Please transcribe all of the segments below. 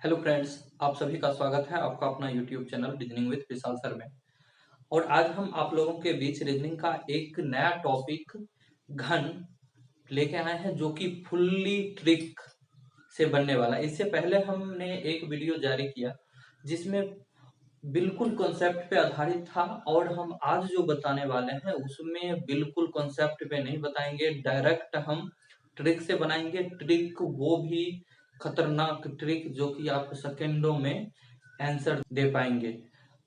Hello friends, आप सभी का स्वागत है आपका अपना YouTube channel reasoning with Vishal sir में। और आज हम आप लोगों के बीच रीजनिंग का एक नया टॉपिक घन लेके आए हैं जो कि फुल्ली ट्रिक से बनने वाला है। इससे पहले हमने एक वीडियो जारी किया जिसमें बिल्कुल कॉन्सेप्ट पे आधारित था, और हम आज जो बताने वाले हैं उसमें बिल्कुल कॉन्सेप्ट पे नहीं बताएंगे, डायरेक्ट हम ट्रिक से बनाएंगे। ट्रिक वो भी खतरनाक ट्रिक जो कि आप सेकेंडों में आंसर दे पाएंगे।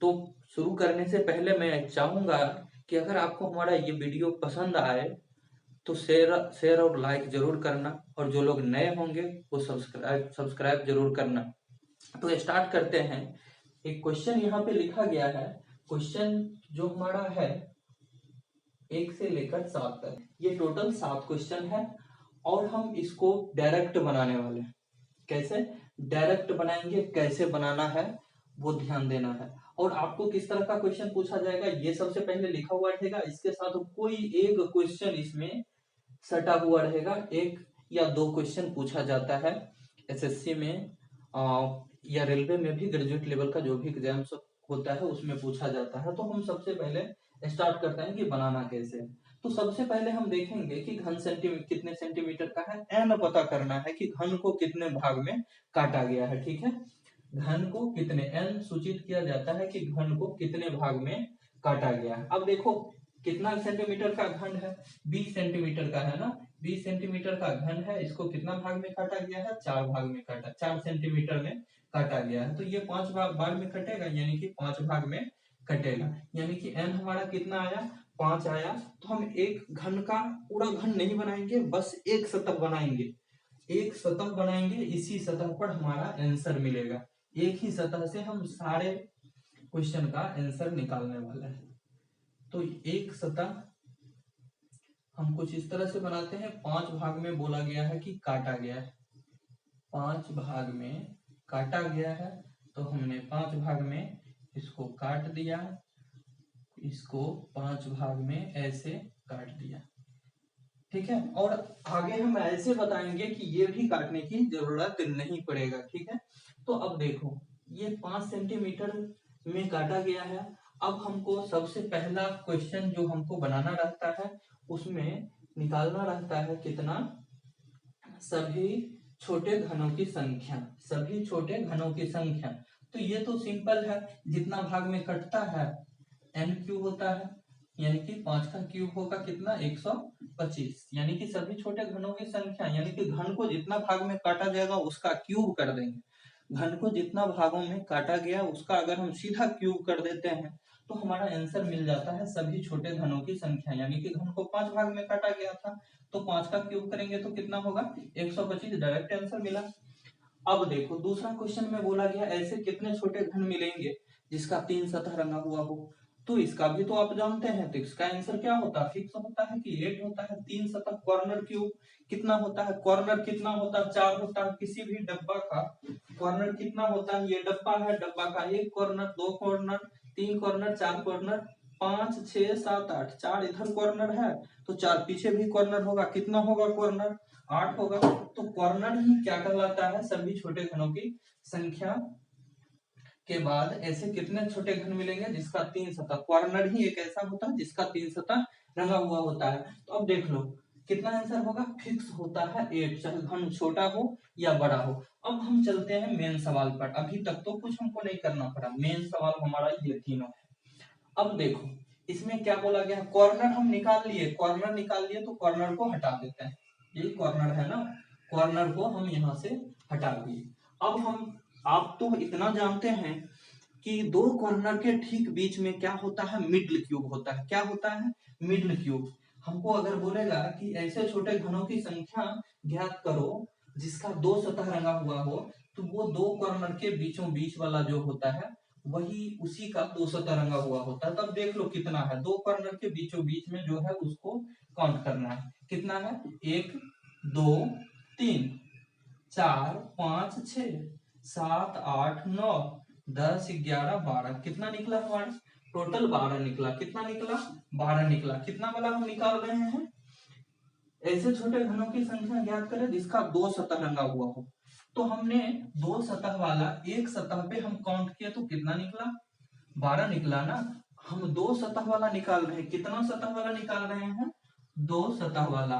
तो शुरू करने से पहले मैं चाहूंगा कि अगर आपको हमारा ये वीडियो पसंद आए तो शेयर शेयर और लाइक जरूर करना, और जो लोग नए होंगे वो सब्सक्राइब जरूर करना। तो स्टार्ट करते हैं। एक क्वेश्चन यहाँ पे लिखा गया है। क्वेश्चन जो हमारा है 1 से लेकर 7 तक, ये टोटल 7 क्वेश्चन है, और हम इसको डायरेक्ट बनाने वाले हैं। कैसे डायरेक्ट बनाएंगे, कैसे बनाना है वो ध्यान देना है। और आपको किस तरह का क्वेश्चन पूछा जाएगा ये सबसे पहले लिखा हुआ रहेगा। इसके साथ कोई एक क्वेश्चन इसमें सटा हुआ रहेगा। एक या दो क्वेश्चन पूछा जाता है एसएससी में, या रेलवे में भी ग्रेजुएट लेवल का जो भी एग्जाम होता है उसमें पूछा जाता है। तो हम सबसे पहले स्टार्ट करते हैं कि बनाना कैसे है। तो सबसे पहले हम देखेंगे कि घन कितने सेंटीमीटर का है। एन पता करना है कि घन को कितने भाग में काटा गया है। ठीक है, घन को कितने एन सूचित किया जाता है कि घन को कितने भाग में काटा गया है। अब देखो कितना सेंटीमीटर का घन है, 20 सेंटीमीटर का है ना। 20 सेंटीमीटर का घन है, इसको कितना भाग में काटा गया है, 4 भाग में काटा, 4 सेंटीमीटर में काटा गया है। तो ये 5 भाग में कटेगा, यानी कि 5 भाग में कटेगा। यानी कि एन हमारा कितना आया, 5 आया। तो हम एक घन का पूरा घन नहीं बनाएंगे, बस एक सतह बनाएंगे। एक सतह बनाएंगे, इसी सतह पर हमारा आंसर मिलेगा। एक ही सतह से हम सारे क्वेश्चन का आंसर निकालने वाले हैं। तो एक सतह हम कुछ इस तरह से बनाते हैं। 5 भाग में बोला गया है कि काटा गया है, 5 भाग में काटा गया है। तो हमने 5 भाग में इसको काट दिया, इसको 5 भाग में ऐसे काट दिया। ठीक है, और आगे हम ऐसे बताएंगे कि ये भी काटने की जरूरत नहीं पड़ेगा। ठीक है, तो अब देखो ये 5 सेंटीमीटर में काटा गया है। अब हमको सबसे पहला क्वेश्चन जो हमको बनाना रहता है उसमें निकालना रहता है कितना, सभी छोटे घनों की संख्या। सभी छोटे घनों की संख्या, तो ये तो सिंपल है, जितना भाग में कटता है एन क्यूब होता है, यानी कि 5 का क्यूब होगा कितना, 125। यानी कि सभी छोटे घनों की संख्या, यानी कि घन को जितना भाग में काटा जाएगा उसका क्यूब कर देंगे। घन को जितना भागों में काटा गया उसका अगर हम सीधा क्यूब कर देते हैं तो हमारा आंसर मिल जाता है सभी छोटे घनों की संख्या। यानी कि घन को 5 भाग में काटा गया था, तो 5 का क्यूब करेंगे तो कितना होगा, 125। डायरेक्ट आंसर मिला। अब देखो दूसरा क्वेश्चन में बोला गया ऐसे कितने छोटे घन मिलेंगे जिसका 3 सतह रंगा हुआ हो। तो इसका भी तो आप जानते हैं, तो इसका आंसर क्या होता है, फिक्स होता है कि 8 होता है। 3 सतह कॉर्नर क्यूब कितना होता है, कॉर्नर कितना होता है, 4 होता है। किसी भी डब्बा का कॉर्नर कितना होता है, ये डब्बा है, डब्बा का एक कॉर्नर, दो कॉर्नर, तीन कॉर्नर, चार कॉर्नर, 5 6 7 8, 4 इधर कॉर्नर है तो 4 पीछे भी कॉर्नर होगा। कितना होगा कॉर्नर, 8 होगा। तो कॉर्नर ही क्या कहलाता है, सभी छोटे घनों की संख्या के बाद ऐसे कितने छोटे घन मिलेंगे जिसका 3 सतह, कॉर्नर ही एक ऐसा होता है जिसका 3 सतह रंगा हुआ होता है। तो अब देख लो कितना आंसर होगा, फिक्स होता है 8, चाहे घन छोटा हो या बड़ा हो। अब हम चलते हैं मेन सवाल पर। अभी तक तो कुछ हमको नहीं करना पड़ा, मेन सवाल हमारा ये तीनों है। अब देखो इसमें क्या बोला गया, कॉर्नर हम निकाल लिए, कॉर्नर निकाल लिए तो कॉर्नर को हटा देते हैं। ये कॉर्नर है ना, कॉर्नर को हम यहाँ से हटा दिए। अब हम आप तो इतना जानते हैं कि दो कॉर्नर के ठीक बीच में क्या होता है, मिडल क्यूब होता है। क्या होता है, मिडल क्यूब। हमको अगर बोलेगा कि ऐसे छोटे घनों की संख्या ज्ञात करो जिसका 2 सतह रंगा हुआ हो, तो वो दो कॉर्नर के बीचों बीच वाला जो होता है वही उसी का 2 सतह रंगा हुआ होता है। तब देख लो कितना है, दो कॉर्नर के बीचों बीच में जो है उसको काउंट करना है। कितना है, 1 2 3 4 5 6 7 8 9 10 11 12, कितना निकला हमारा, टोटल 12 निकला। कितना निकला, 12 निकला। कितना वाला हम निकाल रहे हैं, ऐसे छोटे घनों की संख्या ज्ञात करें जिसका 2 सतह रंगा हुआ हो। तो हमने दो सतह वाला एक सतह पे हम काउंट किया तो कितना निकला, 12 निकला ना। हम दो सतह वाला निकाल रहे हैं, कितना सतह वाला निकाल रहे हैं, दो सतह वाला,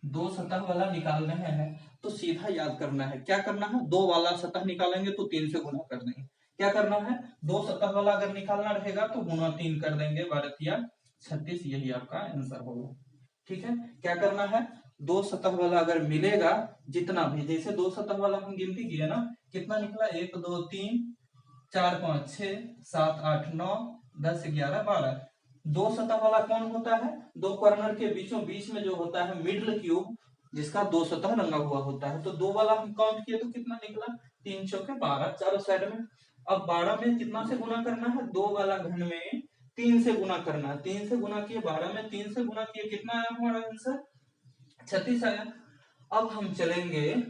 दो सतह वाला निकाल रहे हैं। तो सीधा याद करना है, क्या करना है, दो वाला सतह निकालेंगे तो 3 से गुना कर देंगे। क्या करना है, दो सतह वाला अगर निकालना रहेगा तो गुना 3 कर देंगे, 12 36, यही आपका आंसर होगा। ठीक है, क्या करना है, दो सतह वाला अगर मिलेगा, जितना भी, जैसे दो सतह वाला हम गिनती किए ना, कितना निकला, 1 2 3 4 5 6 7 8 9 10 11 12। दो सतह वाला कौन होता है, दो कॉर्नर के बीचों बीच में जो होता है मिडल क्यूब, जिसका दो सतह रंगा हुआ होता है। तो दो वाला हम काउंट किए तो कितना निकला, 3 चौके 12 चारों साइड में। अब 12 में कितना से गुना करना है, दो वाला घन में 3 से गुना करना है, 3 से गुना किए, 12 में 3 से गुना किए, कितना आया हमारा आंसर, 36 आया। अब हम चलेंगे,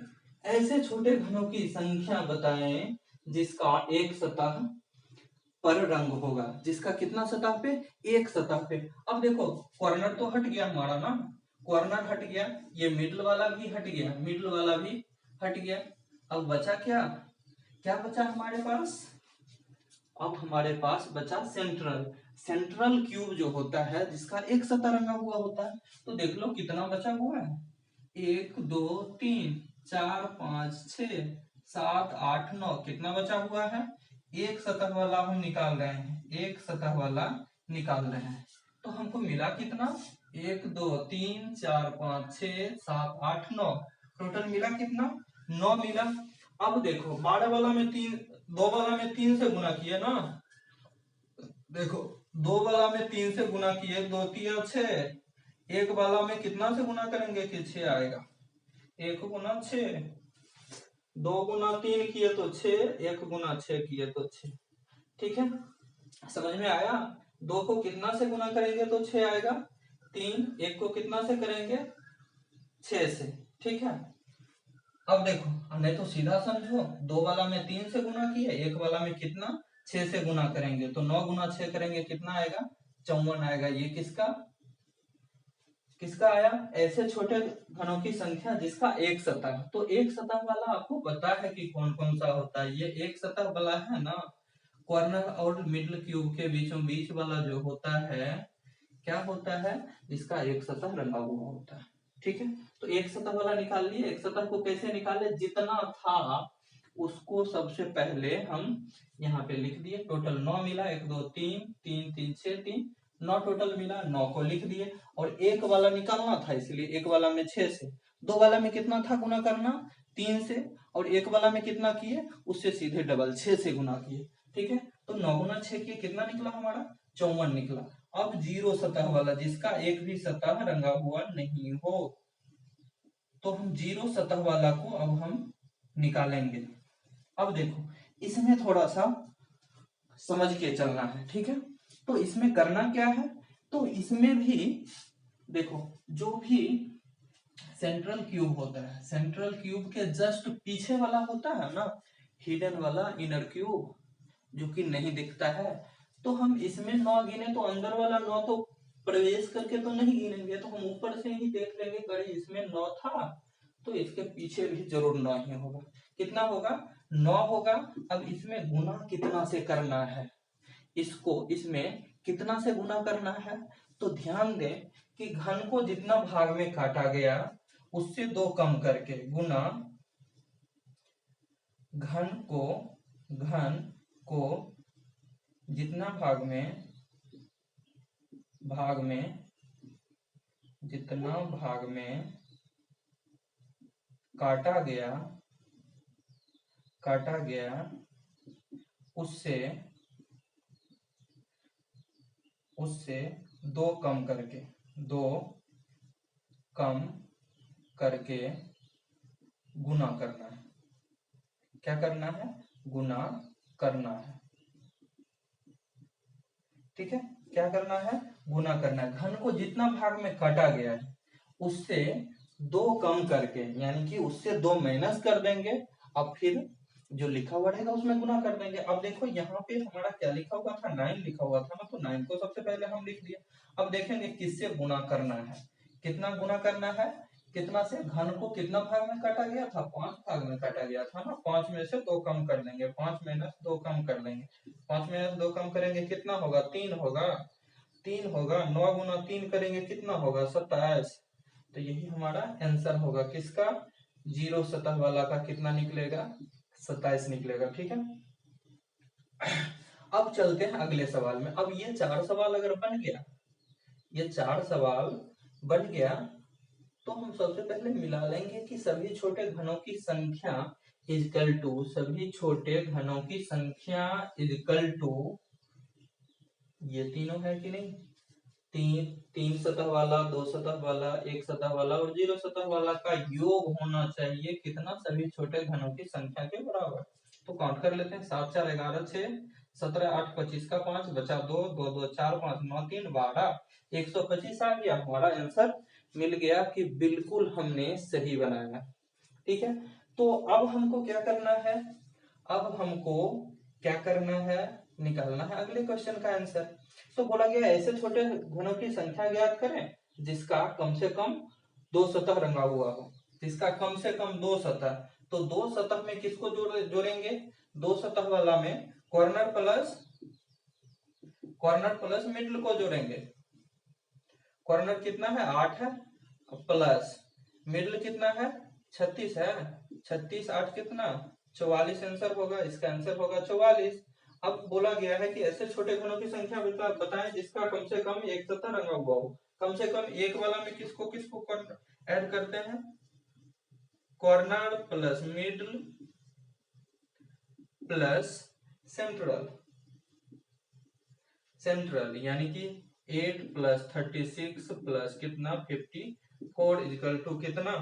ऐसे छोटे घनों की संख्या बताएं जिसका एक सतह पर रंग होगा, जिसका कितना सतह पे, एक सतह पे। अब देखो कॉर्नर तो हट गया हमारा ना, कॉर्नर हट गया, ये मिडल वाला भी हट गया, मिडल वाला भी हट गया। अब बचा क्या, क्या बचा हमारे पास, अब हमारे पास बचा सेंट्रल, सेंट्रल क्यूब जो होता है जिसका एक सतह रंगा हुआ होता है। तो देख लो कितना बचा हुआ है, 1 2 3 4 5 6 7 8 9, कितना बचा हुआ है, एक सतह वाला हम निकाल रहे हैं, एक सतह वाला निकाल रहे हैं। तो हमको मिला कितना, 1 2 3 4 5 6 7 8 9, टोटल मिला कितना, 9 मिला। अब देखो 12 वाला में 3, दो वाला में 3 से गुना किया ना, देखो दो वाला में 3 से गुना किए, 2 3 6, एक वाला में कितना से गुना करेंगे कि 6 आएगा, 1 गुना 6, 2 गुना 3 किए तो 6, 1 गुना 6 किए तो 6। ठीक है, समझ में आया, दो को कितना से गुना करेंगे तो 6 आएगा, 3, एक को कितना से करेंगे, 6 से। ठीक है, अब देखो, नहीं तो सीधा समझो, दो वाला में 3 से गुना किए, एक वाला में कितना, 6 से गुना करेंगे, तो 9 गुना 6 करेंगे, कितना आएगा, 54 आएगा। ये किसका किसका आया, ऐसे छोटे घनों की संख्या जिसका एक सतह। तो एक सतह वाला आपको पता है कि कौन कौन सा होता है, ये एक सतह वाला है ना, कॉर्नर और मिडल क्यूब के बीचों बीच वाला जो होता है, क्या होता है, इसका एक सतह रंगा हुआ होता है। ठीक है, तो एक सतह वाला निकाल लिए। एक सतह को कैसे निकाले, जितना था उसको सबसे पहले हम यहाँ पे लिख दिए, टोटल 9 मिला, 1 2 3 3 3 6 3 9 टोटल मिला, 9 को लिख दिए। और एक वाला निकालना था, इसलिए एक वाला में 6 से, दो वाला में कितना था गुना करना, 3 से, और एक वाला में कितना किए, उससे सीधे डबल 6 से गुना किए। ठीक है, तो 9 गुना 6 किए, कितना निकला हमारा, 54 निकला। अब जीरो सतह वाला, जिसका एक भी सतह रंगा हुआ नहीं हो, तो हम जीरो सतह वाला को अब हम निकालेंगे। अब देखो इसमें थोड़ा सा समझ के चलना है। ठीक है, तो इसमें करना क्या है, तो इसमें भी देखो, जो भी सेंट्रल क्यूब होता है, सेंट्रल क्यूब के जस्ट पीछे वाला होता है ना, हिडन वाला इनर क्यूब, जो कि नहीं दिखता है, तो हम इसमें 9 गिने तो अंदर वाला 9 तो प्रवेश करके तो नहीं गिनेंगे, तो हम ऊपर से ही देख लेंगे, कहीं इसमें 9 था तो इसके पीछे भी जरूर 9 ही होगा। कितना होगा, 9 होगा। अब इसमें गुना कितना से करना है, इसको इसमें कितना से गुना करना है, तो ध्यान दें कि घन को जितना भाग में काटा गया उससे 2 कम करके, गुना घन को जितना जितना भाग में काटा गया उससे 2 कम करके गुना करना है। क्या करना है, गुना करना है। ठीक है, क्या करना है, गुना करना है। घन को जितना भाग में काटा गया है उससे 2 कम करके, यानी कि उससे 2 माइनस कर देंगे, अब फिर जो लिखा हुआ रहेगा उसमें गुना कर देंगे। अब देखो यहाँ पे हमारा क्या लिखा हुआ था, 9 लिखा हुआ था ना, तो 9 को सबसे पहले हम लिख दिए। अब देखेंगे किससे गुना करना है, कितना गुना करना है, कितना से घन को कितना भाग में काटा गया था, 5 भाग में काटा गया था ना। 5 में से 2 कम कर लेंगे, 5 में 2 कम कर लेंगे, 5 में 2 कम करेंगे कितना होगा, 3 होगा, 3 होगा। 9 गुना 3 करेंगे कितना होगा, 27। तो यही हमारा आंसर होगा किसका, जीरो सतह वाला का कितना निकलेगा, 27 निकलेगा। ठीक है, अब चलते हैं अगले सवाल में। अब ये 4 सवाल अगर बन गया, ये 4 सवाल बन गया, तो हम सबसे पहले मिला लेंगे कि सभी छोटे घनों की संख्या इक्वल टू, सभी छोटे घनों की संख्या इक्वल टू, ये तीनों है कि नहीं, तीन सतह वाला, 2 सतह वाला, 1 सतह वाला और 0 सतह वाला का योग होना चाहिए कितना, सभी छोटे घनों की संख्या के बराबर। तो काउंट कर लेते हैं, 7 4 11 6 17 8 25 का 5 बचा 2 2 2 4 5 9 3 12, 125 आ गया। हमारा आंसर मिल गया कि बिल्कुल हमने सही बनाया। ठीक है, तो अब हमको क्या करना है, अब हमको क्या करना है, निकालना है अगले क्वेश्चन का आंसर। तो बोला गया ऐसे छोटे घनों की संख्या ज्ञात करें जिसका कम से कम 2 सतह रंगा हुआ हो, जिसका कम से कम 2 सतह। तो 2 सतह में किसको जोड़ेंगे, 2 सतह वाला में कॉर्नर प्लस मिडल को जोड़ेंगे। कॉर्नर कितना है, 8 है, प्लस मिडल कितना है, 36 है, 36 8 कितना, 44 आंसर होगा, इसका आंसर होगा 44। अब बोला गया है कि ऐसे छोटे घनों की संख्या बताएं जिसका कम से कम एक सतह रंगा हुआ हो। कम से कम एक वाला में किसको किसको ऐड करते हैं, corner plus middle plus central यानी कि 8 प्लस 36 प्लस कितना 54 इक्वल टू कितना,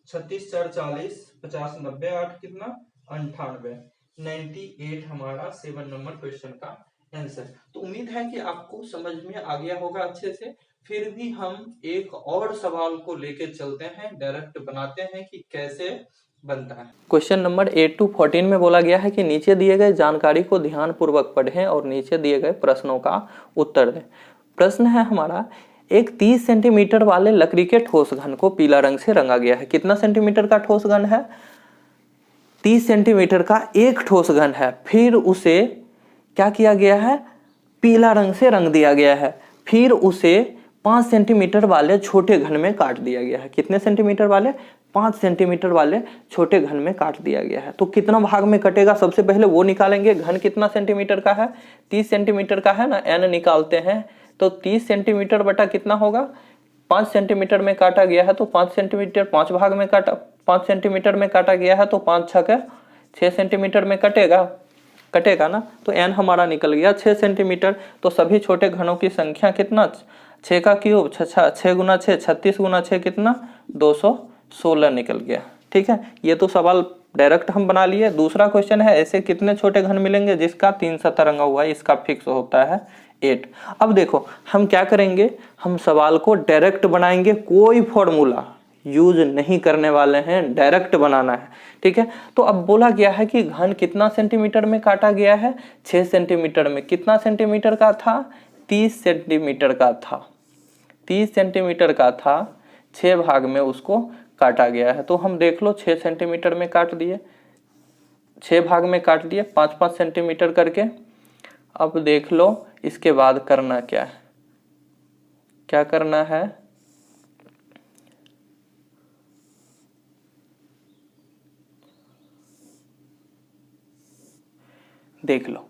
36 4 40 50 90 8 कितना 98, 98 हमारा 7 नंबर क्वेश्चन का आंसर। तो उम्मीद है कि आपको समझ में आ गया होगा अच्छे से। फिर भी हम एक और सवाल को लेके चलते हैं, डायरेक्ट बनाते हैं कि कैसे बनता है। क्वेश्चन नंबर 8 to 14 में बोला गया है कि नीचे दिए गए जानकारी को ध्यान पूर्वक पढ़ें और नीचे दिए गए प्रश्नों का उत्तर दें। प्रश्न है हमारा, एक 30 सेंटीमीटर वाले लकड़ी के ठोस घन को पीला रंग से रंगा गया है। कितना सेंटीमीटर का ठोस घन है, 30 सेंटीमीटर का एक ठोस घन है। फिर उसे क्या किया गया है, पीला रंग से रंग दिया गया है। फिर उसे 5 सेंटीमीटर वाले छोटे घन में काट दिया गया है। कितने सेंटीमीटर वाले, 5 सेंटीमीटर वाले छोटे घन में काट दिया गया है। तो कितना भाग में कटेगा, सबसे पहले वो निकालेंगे। घन कितना सेंटीमीटर का है, 30 सेंटीमीटर का है ना, एन निकालते हैं। तो 30 सेंटीमीटर बटा कितना होगा, 5 सेंटीमीटर में काटा गया है तो 5 सेंटीमीटर 5 भाग में काटा, 5 सेंटीमीटर में काटा गया है तो 5 छके 6 सेंटीमीटर में कटेगा ना। तो एन हमारा निकल गया 6 सेंटीमीटर। तो सभी छोटे घनों की संख्या कितना, 6 का क्यूब 6 गुना 6 36 गुना 6 कितना 216 निकल गया। ठीक है, ये तो सवाल डायरेक्ट हम बना लिए। दूसरा क्वेश्चन है, ऐसे कितने छोटे घन मिलेंगे जिसका 3 सतह रंगा हुआ है, इसका फिक्स होता है 8। अब देखो हम क्या करेंगे, हम सवाल को डायरेक्ट बनाएंगे, कोई फॉर्मूला यूज नहीं करने वाले हैं, डायरेक्ट बनाना है। ठीक है, तो अब बोला गया है कि घन कितना सेंटीमीटर में काटा गया है, 6 सेंटीमीटर में। कितना सेंटीमीटर का था, 30 सेंटीमीटर का था, 30 सेंटीमीटर का था, 6 भाग में उसको काटा गया है। तो हम देख लो 6 सेंटीमीटर में काट दिए, 6 भाग में काट दिए 5-5 सेंटीमीटर करके। अब देख लो इसके बाद करना क्या है, क्या करना है, देख लो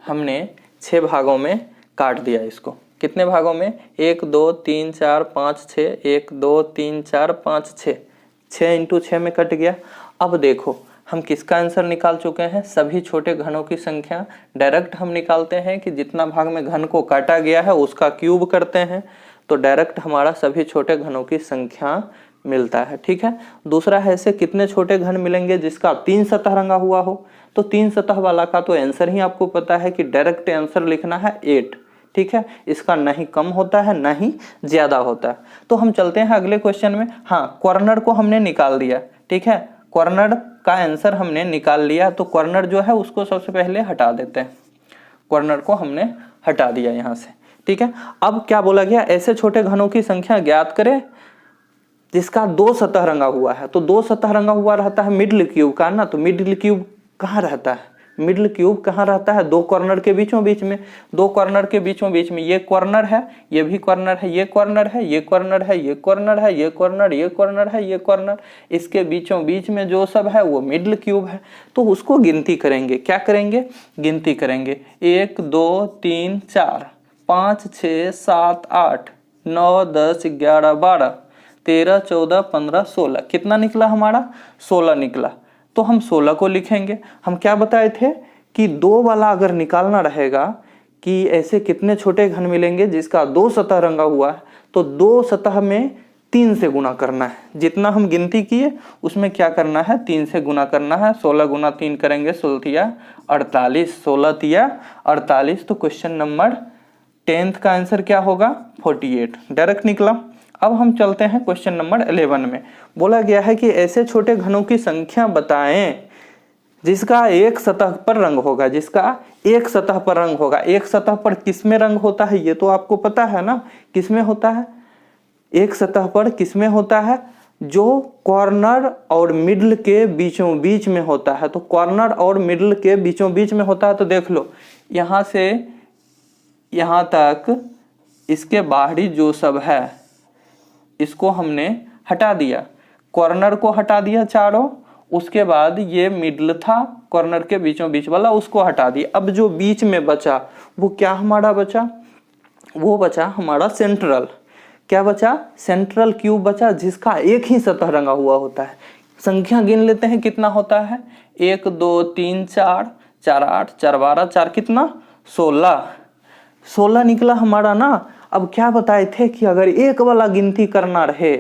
हमने 6 भागों में काट दिया इसको। कितने भागों में, 1 2 3 4 5 6, 1 2 3 4 5 6, 6 इंटू 6 में कट गया। अब देखो हम किसका आंसर निकाल चुके हैं, सभी छोटे घनों की संख्या। डायरेक्ट हम निकालते हैं कि जितना भाग में घन को काटा गया है उसका क्यूब करते हैं, तो डायरेक्ट हमारा सभी छोटे घनों की संख्या मिलता है। ठीक है, दूसरा है, ऐसे कितने छोटे घन मिलेंगे जिसका 3 सतह रंगा हुआ हो। तो 3 सतह वाला का तो आंसर ही आपको पता है कि डायरेक्ट आंसर लिखना है 8। ठीक है, इसका ना ही कम होता है ना ही ज्यादा होता है। तो हम चलते हैं अगले क्वेश्चन में। हाँ, कॉर्नर को हमने निकाल दिया। ठीक है, कॉर्नर का आंसर हमने निकाल लिया, तो कॉर्नर जो है उसको सबसे पहले हटा देते हैं। कॉर्नर को हमने हटा दिया यहाँ से। ठीक है, अब क्या बोला गया, ऐसे छोटे घनों की संख्या ज्ञात करें जिसका दो सतह रंगा हुआ है, तो दो सतह रंगा हुआ रहता है मिडिल क्यूब का ना। तो मिडिल क्यूब कहाँ रहता है, मिडिल क्यूब कहाँ रहता है, दो कॉर्नर के बीचों बीच में। दो कॉर्नर के बीचों बीच में, ये कॉर्नर है, ये भी कॉर्नर है, ये कॉर्नर है, ये कॉर्नर है, ये कॉर्नर है, ये कॉर्नर, ये कॉर्नर है, ये कॉर्नर, इसके बीचों बीच में जो सब है वो मिडिल क्यूब है। तो उसको गिनती करेंगे, क्या करेंगे, गिनती करेंगे। 1 2 3 4 5 6 7 8 9 10 11 12 13 14 15 16, कितना निकला हमारा, 16 निकला। तो हम 16 को लिखेंगे। हम क्या बताए थे कि दो वाला अगर निकालना रहेगा कि ऐसे कितने छोटे घन मिलेंगे जिसका दो सतह रंगा हुआ है, तो दो सतह में 3 से गुना करना है। जितना हम गिनती किए उसमें क्या करना है, 3 से गुना करना है। 16 गुना 3 करेंगे, 16 48, 16 48। तो क्वेश्चन नंबर 10th का आंसर क्या होगा, 48, डायरेक्ट निकला। अब हम चलते हैं क्वेश्चन नंबर 11 में। बोला गया है कि ऐसे छोटे घनों की संख्या बताएं जिसका एक सतह पर रंग होगा, जिसका एक सतह पर रंग होगा। एक सतह पर किसमें रंग होता है, ये तो आपको पता है ना, किसमें होता है, एक सतह पर किसमें होता है, जो कॉर्नर और मिडल के बीचों बीच में होता है। तो कॉर्नर और मिडल के बीचों बीच में होता है। तो देख लो, यहां से यहां तक इसके बाहरी जो सब है इसको हमने हटा दिया, कॉर्नर को हटा दिया चारों। उसके बाद ये मिडल था कॉर्नर के बीचों बीच वाला, उसको हटा दिया। अब जो बीच में बचा वो क्या हमारा बचा, वो बचा हमारा सेंट्रल। क्या बचा, सेंट्रल क्यूब बचा, जिसका एक ही सतह रंगा हुआ होता है। संख्या गिन लेते हैं कितना होता है, 1 2 3 4 4 8 4 12 4 कितना, 16 निकला हमारा ना। अब क्या बताए थे कि अगर एक वाला गिनती करना रहे,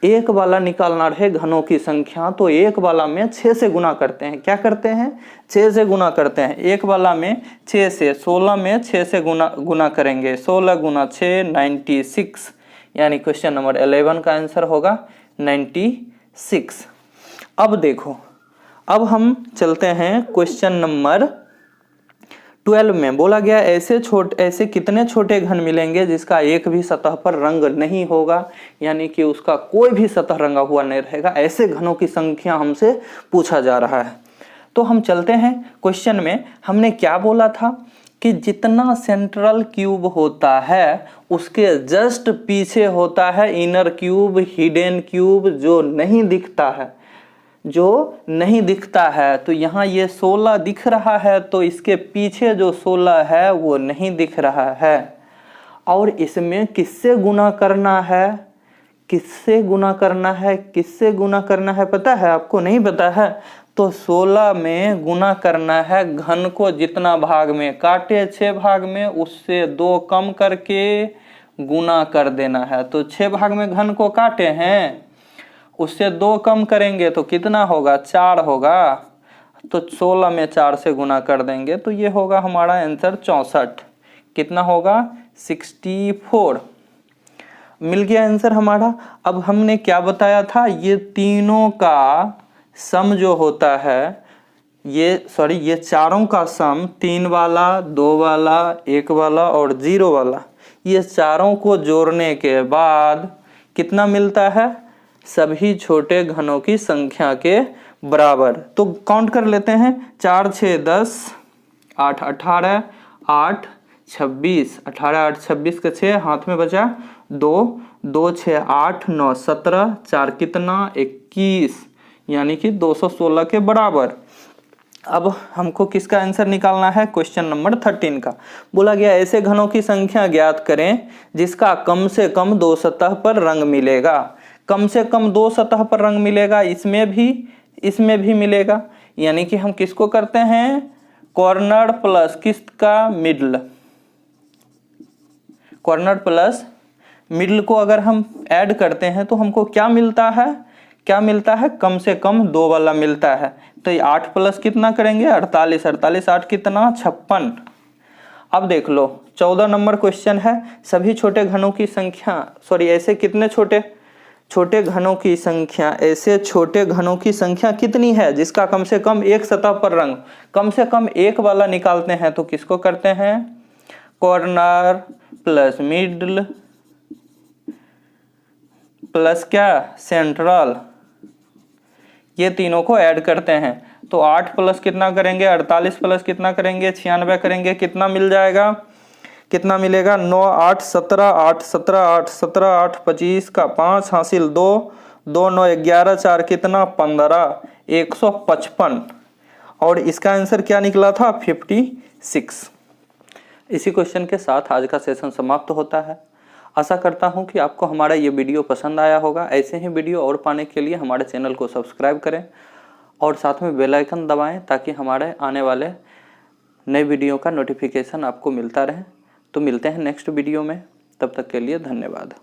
एक वाला निकालना रहे घनों की संख्या, तो एक वाला में 6 से गुना करते हैं। क्या करते हैं, 6 से गुना करते हैं। एक वाला में 6 से, 16 में 6 से गुना करेंगे। 16 गुना 6 96, यानी क्वेश्चन नंबर 11 का आंसर होगा 96। अब देखो, अब हम चलते हैं क्वेश्चन नंबर 12 में। बोला गया ऐसे कितने छोटे घन मिलेंगे जिसका एक भी सतह पर रंग नहीं होगा, यानी कि उसका कोई भी सतह रंगा हुआ नहीं रहेगा। ऐसे घनों की संख्या हमसे पूछा जा रहा है। तो हम चलते हैं क्वेश्चन में। हमने क्या बोला था कि जितना सेंट्रल क्यूब होता है उसके जस्ट पीछे होता है इनर क्यूब, हिडन क्यूब, जो नहीं दिखता है, जो नहीं दिखता है। तो यहाँ ये 16 दिख रहा है, तो इसके पीछे जो 16 है वो नहीं दिख रहा है। और इसमें किससे गुना करना है, किससे गुना करना है, किससे गुना करना है, पता है आपको, नहीं पता है? तो 16 में गुना करना है घन को। जितना भाग में काटे 6 भाग में, उससे 2 कम करके गुना कर देना है। तो 6 भाग में घन को काटे हैं, उससे 2 कम करेंगे तो कितना होगा, 4 होगा। तो 16 में 4 से गुना कर देंगे तो ये होगा हमारा आंसर 64। कितना होगा, 64 मिल गया आंसर हमारा। अब हमने क्या बताया था, ये तीनों का सम जो होता है, ये चारों का सम, 3 वाला, 2 वाला, 1 वाला और 0 वाला, ये चारों को जोड़ने के बाद कितना मिलता है, सभी छोटे घनों की संख्या के बराबर। तो काउंट कर लेते हैं, 4 6 10, 8 18, 8 26, 18 8 26 का 6 हाथ में बचा 2, 2 6 8 9 17, 4 कितना 21, यानी कि 216 के बराबर। अब हमको किसका आंसर निकालना है, क्वेश्चन नंबर 13 का। बोला गया ऐसे घनों की संख्या ज्ञात करें जिसका कम से कम 2 सतह पर रंग मिलेगा। कम से कम 2 सतह पर रंग मिलेगा, इसमें भी मिलेगा। यानी कि हम किसको करते हैं, कॉर्नर प्लस किसका, मिडल, कॉर्नर प्लस मिडल को अगर हम ऐड करते हैं तो हमको क्या मिलता है, क्या मिलता है, कम से कम 2 वाला मिलता है। तो 8 प्लस कितना करेंगे, 48, 48 8 कितना 56। अब देख लो 14 नंबर क्वेश्चन है, सभी छोटे घनों की संख्या, ऐसे कितने छोटे घनों की संख्या, ऐसे छोटे घनों की संख्या कितनी है जिसका कम से कम एक सतह पर रंग, कम से कम एक वाला निकालते हैं तो किसको करते हैं, कॉर्नर प्लस मिडल प्लस क्या सेंट्रल, ये तीनों को ऐड करते हैं तो 8 प्लस कितना करेंगे 48 प्लस कितना करेंगे 96 करेंगे, कितना मिल जाएगा, कितना मिलेगा 9 8 17 8 17 8 17 8 25 का 5 हासिल 2 2 9 11 4 कितना 15 155 और इसका आंसर क्या निकला था 56। इसी क्वेश्चन के साथ आज का सेशन समाप्त होता है। आशा करता हूं कि आपको हमारा ये वीडियो पसंद आया होगा। ऐसे ही वीडियो और पाने के लिए हमारे चैनल को सब्सक्राइब करें और साथ में बेल आइकन दबाएं ताकि हमारे आने वाले नए वीडियो का नोटिफिकेशन आपको मिलता रहे। तो मिलते हैं नेक्स्ट वीडियो में, तब तक के लिए धन्यवाद।